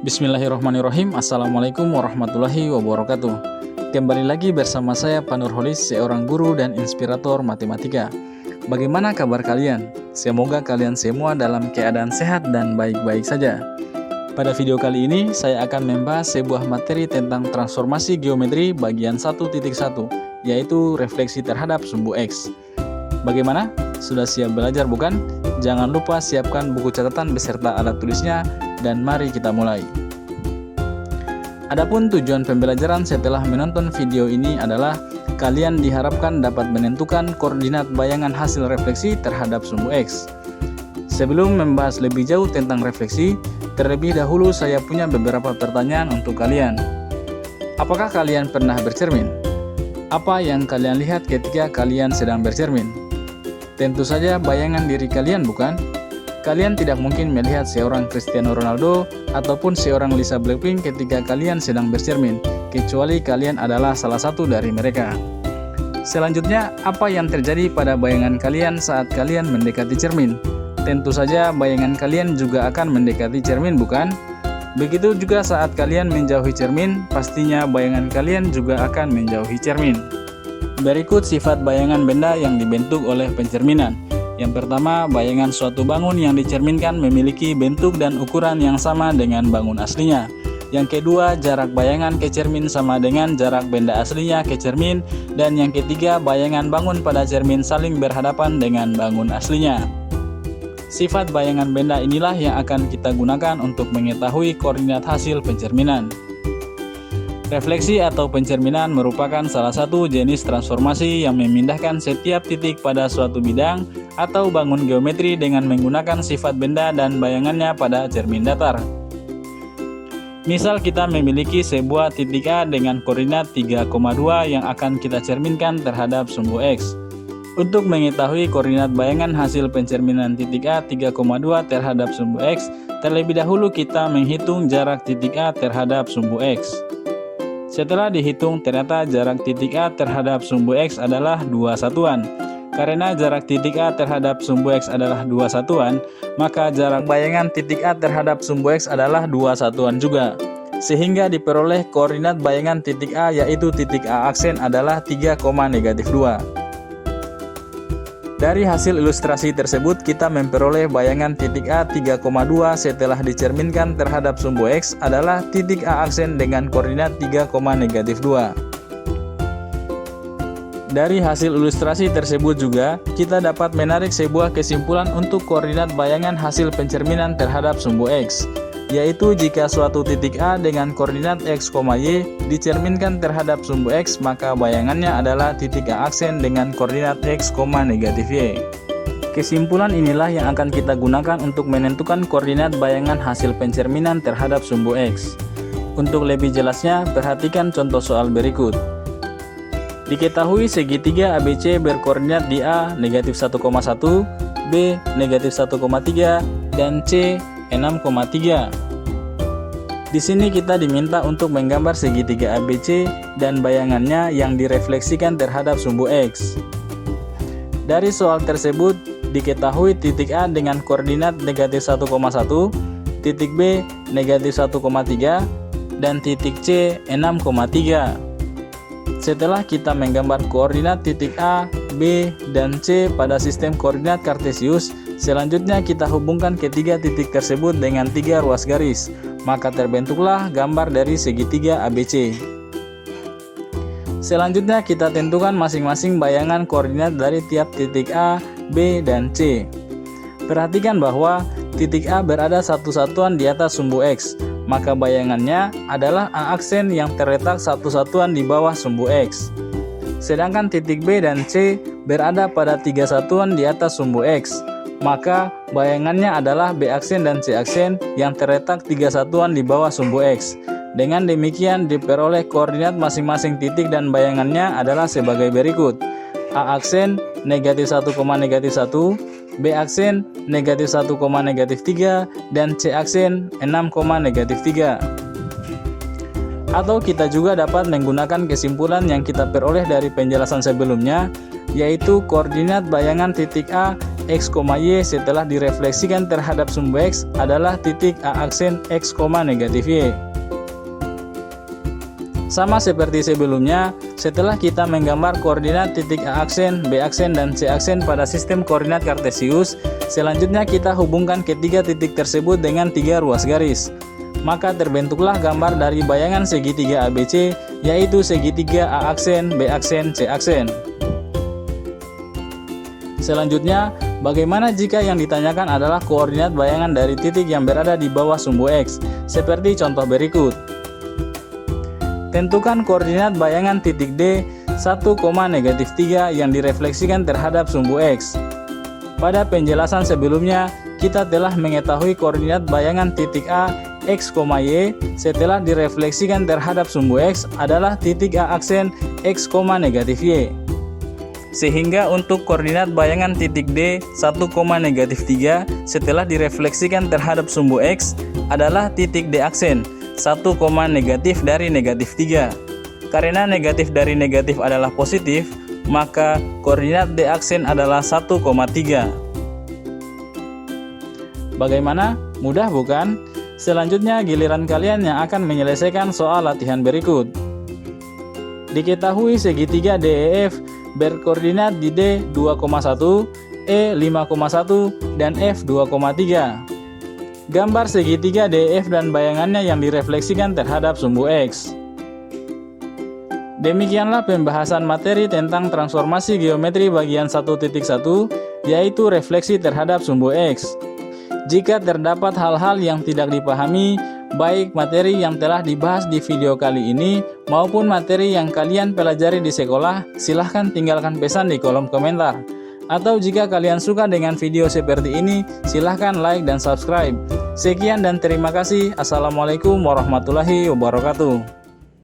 Bismillahirrahmanirrahim. Assalamualaikum warahmatullahi wabarakatuh. Kembali lagi bersama saya Pak Nurholis, seorang guru dan inspirator matematika. Bagaimana kabar kalian? Semoga kalian semua dalam keadaan sehat dan baik-baik saja. Pada video kali ini saya akan membahas sebuah materi tentang transformasi geometri bagian 1.1, yaitu refleksi terhadap sumbu X. Bagaimana? Sudah siap belajar bukan? Jangan lupa siapkan buku catatan beserta alat tulisnya dan mari kita mulai. Adapun tujuan pembelajaran setelah menonton video ini adalah kalian diharapkan dapat menentukan koordinat bayangan hasil refleksi terhadap sumbu X. Sebelum membahas lebih jauh tentang refleksi, terlebih dahulu saya punya beberapa pertanyaan untuk kalian. Apakah kalian pernah bercermin? Apa yang kalian lihat ketika kalian sedang bercermin? Tentu saja bayangan diri kalian, bukan? Kalian tidak mungkin melihat seorang Cristiano Ronaldo ataupun seorang Lisa Blackpink ketika kalian sedang bercermin, kecuali kalian adalah salah satu dari mereka. Selanjutnya, apa yang terjadi pada bayangan kalian saat kalian mendekati cermin? Tentu saja bayangan kalian juga akan mendekati cermin, bukan? Begitu juga saat kalian menjauhi cermin, pastinya bayangan kalian juga akan menjauhi cermin. Berikut sifat bayangan benda yang dibentuk oleh pencerminan. Yang pertama, bayangan suatu bangun yang dicerminkan memiliki bentuk dan ukuran yang sama dengan bangun aslinya. Yang kedua, jarak bayangan ke cermin sama dengan jarak benda aslinya ke cermin. Dan yang ketiga, bayangan bangun pada cermin saling berhadapan dengan bangun aslinya. Sifat bayangan benda inilah yang akan kita gunakan untuk mengetahui koordinat hasil pencerminan. Refleksi atau pencerminan merupakan salah satu jenis transformasi yang memindahkan setiap titik pada suatu bidang atau bangun geometri dengan menggunakan sifat benda dan bayangannya pada cermin datar. Misal kita memiliki sebuah titik A dengan koordinat 3,2 yang akan kita cerminkan terhadap sumbu X. Untuk mengetahui koordinat bayangan hasil pencerminan titik A 3,2 terhadap sumbu X, terlebih dahulu kita menghitung jarak titik A terhadap sumbu X. Setelah dihitung, ternyata jarak titik A terhadap sumbu X adalah 2 satuan. Karena jarak titik A terhadap sumbu X adalah 2 satuan, maka jarak bayangan titik A terhadap sumbu X adalah 2 satuan juga. Sehingga diperoleh koordinat bayangan titik A yaitu titik A aksen adalah 3,-2. Dari hasil ilustrasi tersebut, kita memperoleh bayangan titik A 3,2 setelah dicerminkan terhadap sumbu X adalah titik A aksen dengan koordinat 3,-2. Dari hasil ilustrasi tersebut juga, kita dapat menarik sebuah kesimpulan untuk koordinat bayangan hasil pencerminan terhadap sumbu X, yaitu jika suatu titik A dengan koordinat X, Y dicerminkan terhadap sumbu X, maka bayangannya adalah titik A aksen dengan koordinat X, Y. Kesimpulan inilah yang akan kita gunakan untuk menentukan koordinat bayangan hasil pencerminan terhadap sumbu X. Untuk lebih jelasnya, perhatikan contoh soal berikut. Diketahui segitiga ABC berkoordinat di A -1,1, B -1,3, dan C 6,3. Di sini kita diminta untuk menggambar segitiga ABC dan bayangannya yang direfleksikan terhadap sumbu X. Dari soal tersebut diketahui titik A dengan koordinat -1,1, titik B -1,3, dan titik C 6,3. Setelah kita menggambar koordinat titik A, B, dan C pada sistem koordinat Kartesius, selanjutnya kita hubungkan ketiga titik tersebut dengan 3 ruas garis, maka terbentuklah gambar dari segitiga ABC. Selanjutnya kita tentukan masing-masing bayangan koordinat dari tiap titik A, B, dan C. Perhatikan bahwa titik A berada satu satuan di atas sumbu X, maka bayangannya adalah A aksen yang terletak satu satuan di bawah sumbu X. Sedangkan titik B dan C berada pada 3 satuan di atas sumbu X, maka bayangannya adalah B aksen dan C aksen yang terletak 3 satuan di bawah sumbu X. Dengan demikian diperoleh koordinat masing-masing titik dan bayangannya adalah sebagai berikut. A aksen -1,-1, B aksen -1,-3, dan C aksen 6,-3. Atau kita juga dapat menggunakan kesimpulan yang kita peroleh dari penjelasan sebelumnya, yaitu koordinat bayangan titik A X, Y setelah direfleksikan terhadap sumbu X adalah titik A aksen X, negatif Y. Sama seperti sebelumnya, setelah kita menggambar koordinat titik A aksen, B aksen, dan C aksen pada sistem koordinat kartesius, selanjutnya kita hubungkan ketiga titik tersebut dengan 3 ruas garis. Maka terbentuklah gambar dari bayangan segitiga ABC, yaitu segitiga A aksen, B aksen, C aksen. Selanjutnya, bagaimana jika yang ditanyakan adalah koordinat bayangan dari titik yang berada di bawah sumbu X, seperti contoh berikut. Tentukan koordinat bayangan titik D 1, negatif 3 yang direfleksikan terhadap sumbu X. Pada penjelasan sebelumnya, kita telah mengetahui koordinat bayangan titik A, X, Y setelah direfleksikan terhadap sumbu X adalah titik A aksen X, negatif Y. Sehingga untuk koordinat bayangan titik D 1, negatif 3 setelah direfleksikan terhadap sumbu X adalah titik D aksen 1, negatif dari negatif 3. Karena negatif dari negatif adalah positif, maka koordinat D aksen adalah 1,3. Bagaimana? Mudah bukan? Selanjutnya giliran kalian yang akan menyelesaikan soal latihan berikut. Diketahui segitiga DEF berkoordinat di D 2,1, E 5,1, dan F 2,3. Gambar segitiga DEF dan bayangannya yang direfleksikan terhadap sumbu X. Demikianlah pembahasan materi tentang transformasi geometri bagian 1.1, yaitu refleksi terhadap sumbu X. Jika terdapat hal-hal yang tidak dipahami, baik materi yang telah dibahas di video kali ini maupun materi yang kalian pelajari di sekolah, silahkan tinggalkan pesan di kolom komentar. Atau jika kalian suka dengan video seperti ini, silahkan like dan subscribe. Sekian dan terima kasih. Assalamualaikum warahmatullahi wabarakatuh.